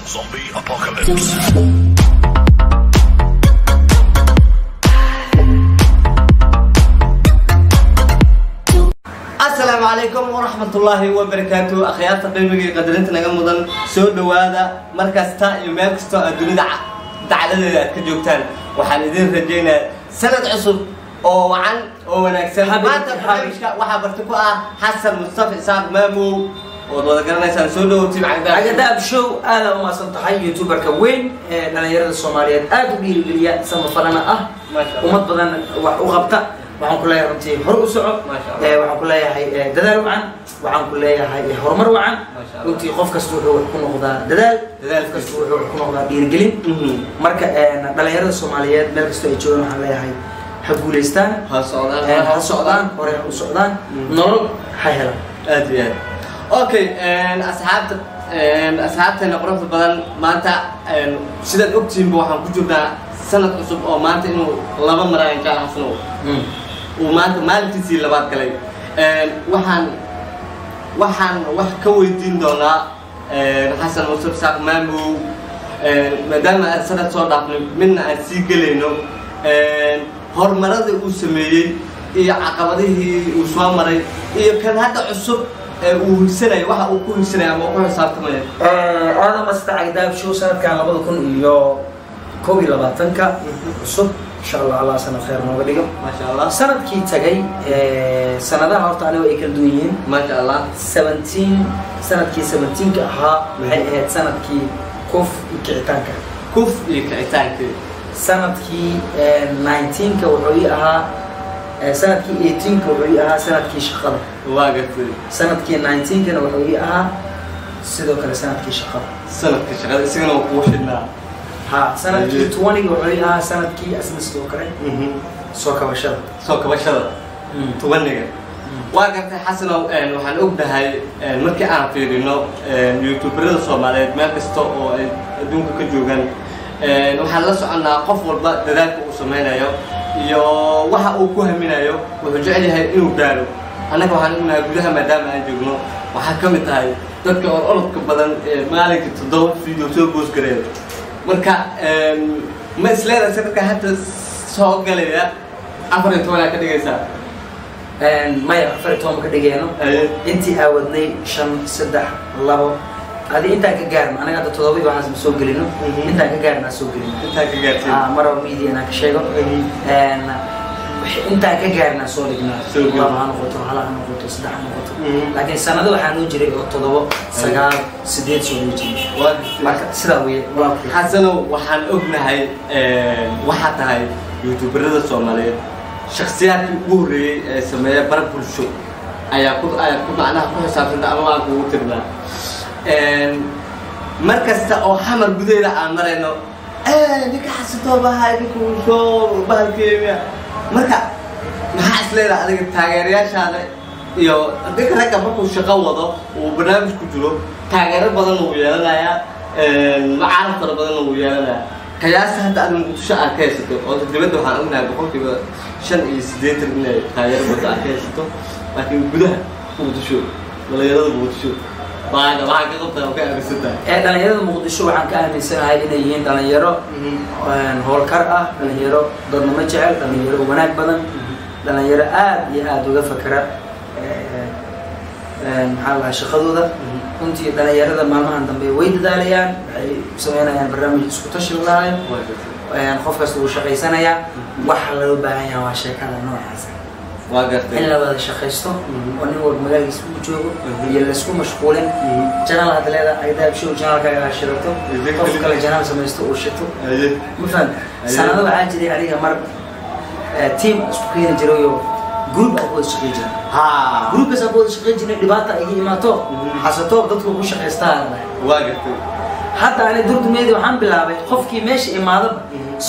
Zombie apocalypse. السلام عليكم ورحمة الله وبركاته أخيات قيمة قدرتنا نجمدن سود وهذا مركز تا يمارس تا الدنيا تعالى كجوكتان وحالدين رجينا سنة عصب أو عن أو نكسر ما تفهمش وحبرتكوا حسن مصطفى إسحاق مامو وذكرنا سنسودو تبع عقداب شو أنا وما صنطحي يوتيوبر كوين أنا يرد الصوماليات أدبي البليات سما فلنا ومضبطا وغبطة waxaan ku leeyahay runtii hor u soco waxaan ku leeyahay dadaal wacan waxaan ku leeyahay horumar wacan runtii qof kasta wuxuu ku noqdaa dadaal kasta wuxuu ku noqdaa dhiirigelin marka dhalinyarada Soomaaliyeed meel kasta ay joogaan waxaan leeyahay ha guuleystaan ha socdaan hore u socdaan nolol ha helaan aad iyo aad okay asxaabtana quruxda badan maanta sidaad ogtihiin waxaan ku jirnaa sanad cusub oo maanta inuu laba mar aan ka xasno ومانت مالتي لبعض كلام وحن كويدين دولا حسن مصطفى إسحاق مامو مدام السنة صار من السيجلينو هرمرة وسمية عقبته وسوا مرة كان هذا عصب وسنة واحد وكل سنة ما كل صار ثمانية أنا مستعد شو سنة كان لابد يكون يو كوبي لبعضنك عصب إن شاء الله على سنة خير ما بديكم ما شاء الله سنة كي تجي سنة ده هرت عليه ويكل دوين ما شاء الله 17 سنة كي 17 كها هي سنة كي كوف كعتانك كوف كعتانك سنة كي 19 كوعيها سنة كي 18 كوعيها سنة كي شقر واقف سنة كي 19 كوعيها سيدو كلا سنة كي شقر سنة كي شقر سنة وقوشنا ها سنة كي 20 وعليها سنة كي أسمس توكرين سوكا بشرة توانية واقف حسنا وحن أقبل هاي مركي أنا في إنه يوتيوبر الصوماليات ما كستو دونك كجوجان وحن لسه عنا قفل ذلك وسمينا يو وح أوكوه منا يو وهجعلي هاي إنه دارو أنا كمان إنه أقولها مدام أنجونا وحكمت هاي تذكر أرد كبدن مالك تدور في يوتيوب بوس قريب marka ma isleedahay sanadka hadda soo galaya 14 ka dhigaysaa maya 14 ka dhigayno intii aawadnay 5 3 2 hadi inta ka gaarna anaga hadda 7 waxaan soo galino inta ka gaarna soo galino inta ka gaartay maro media ana ka sheego inta ka gaarna soo dhigna laba noqoto hal noqoto saddex noqoto laakiin sanado waxaan u jiray oo 7 9 8 soo jiray marka sida weey xasano waxaan ognahay waxa tahay youtuberada Soomaaliyeed shakhsiyaadkii ugu horeeyay ee sameeya bar bulsho ayaa ku macnaha ku xisaabtan ama aan ku tirnaa markasta oo xamar gudeeda aan marayno ninka xasito bahay ku soo baalkeeya marka maxaa isleedahay adiga taageerayaashaada iyo dadka ragga markuu shaqo wado oo barnaamij ku jiro taageero badan uu yeelanayaa macaarif badan uu yeelanayaa qiyaas hadda aad muqdisho aad ka haysato oo dawladda waxaan ognahay boqolkiiba 85 inay taageero badan aad ka haysato laakiin gudaha muqdisho dhalinyarada muqdisho waxaan ka qabtaa ka aaminsantahay dhalinyarada muqdisho waxaan ka aaminsanahay inay yihiin dhalinyaro howlkar ah dhalinyaro dadnimo jecel dhalinyaro wanaag badan dhalinyaro aad iyo aad uga fakara maxaa la shaqadooda runtii dhalinyarada maalmahan dambe way dadaalayaan waxay sameynayaan barnaamij isku tashi lahayn qof kasta uu shaqaysanaya waxa loo baahan yahay waa sheekada noocaas in la wada shaqaysto oo nin walba magaalkiisa uu joogo iyo la isku mashquulin channel aad leedahay aydaab show channelka aad shirato qof kale channel samaysto oo shito ma fahant sanado waxaa jiray aniga mar team isku keenay jiray group aad wada shaqeyn jiray group aad wada shaqeyn jiray dhibaata ay imaato xasato dadku ku shaqaystaan waagatay hadda ani durdumeedii waxaan bilaabay qofkii meesha imaado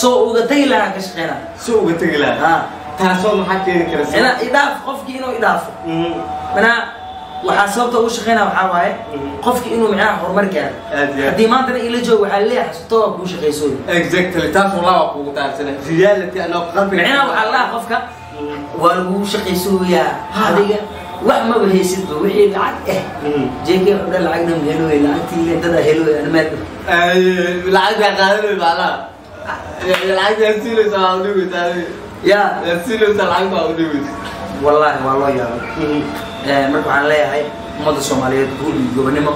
soo uga tagi lahaa ka shaqeynaa soo uga tagi lahaa taasoo maxaa keeni kara ina idaaf qofkii inuu idaafo mana waxa sababta uu shaqeynaa waxa waaye qofkii inuu macnaha horumar gaaro hadii maanta ila joogo waxa leeyahay xasato ku shaqeyso exactly taas wallahi waa kugu taarsan reality ana qalbiga macnaha waxa la qofka waa lagu shaqeyso yaa adiga wax ma bahaysid wixii lacag jeegay xubna lacagna meelooy lacagtii dada helooy ana meel lacag qaadanayo bala lacag yasiilo saawdigu taadi ya yasiilo lacag baawdigu wallahi waa loo yaabay marka waxaan leeyahay ummadda Soomaaliyeed guul iyo gobonimo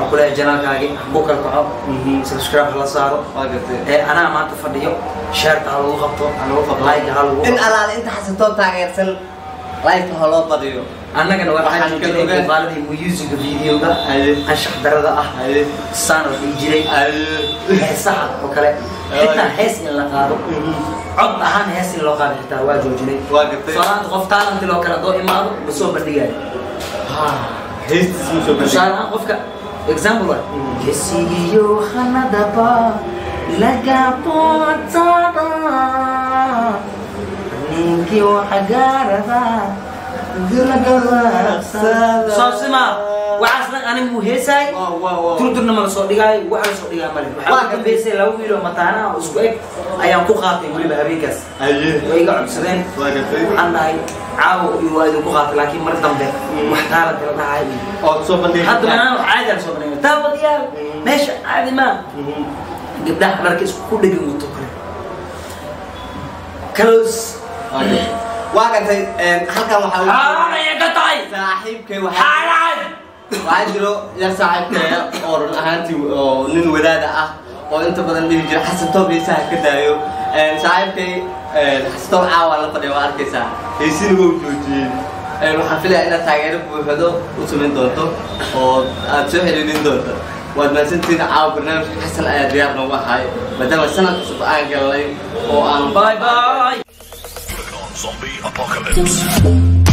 aqula janaalkaagi bookal kaco subscribe la saaro ana maanta fadhiyo share ta lagu qabto like hal in alaal inta xasato taageersan like halo badiyo annagana waxaan joogay qaaladii music video-ga anshax darada ah saano jiray heesaha oo kale xitaa hees in la qaado cod ahaan hees in loo qaado xitaa waa joojinay salaanta qof talent loo kala doo imaado soo bandhigay hees soo bandhigay qofka example kesiyo khanadaba laga potada ninki waxagarada soosima waxaasna anigu muheesay turdurna ma soo dhigay waxa soo dhigaa male waxa ka beesay lagu wiilo mataana isku eg ayaan ku qaatay waliba habeenkaas way iga codsadeen waxaan dhahay caawo iyo waa idinku qaatay laakiin mar dambe wax taala kala dhacay oo soo bandhigay hadda aan caadi soo bandhigay taabadiyaal meesha caadi ma gabdhaha markay isku dhigin wato close واقعتي halkan waxa uu ay ka tahay saaxiibkay waxa jiro ya saaxiibkay oo run ahaantii oo nin wadaada ah oo inta badan dhihi jira xasan toobiisa ka daayo saaxiibkay xasan toob caawa la fadhiyo arkaysa heesin uu joojiyay waxaan filayaa inaad taageero buuxdo u sameyn doonto oo aad soo xiriirin doonto waad maasantiin caawa barnaamijka xasan ayaa diyaar noogu ahay maadaama sanad cusub aan galnay oo aan bye bye Zombie apocalypse.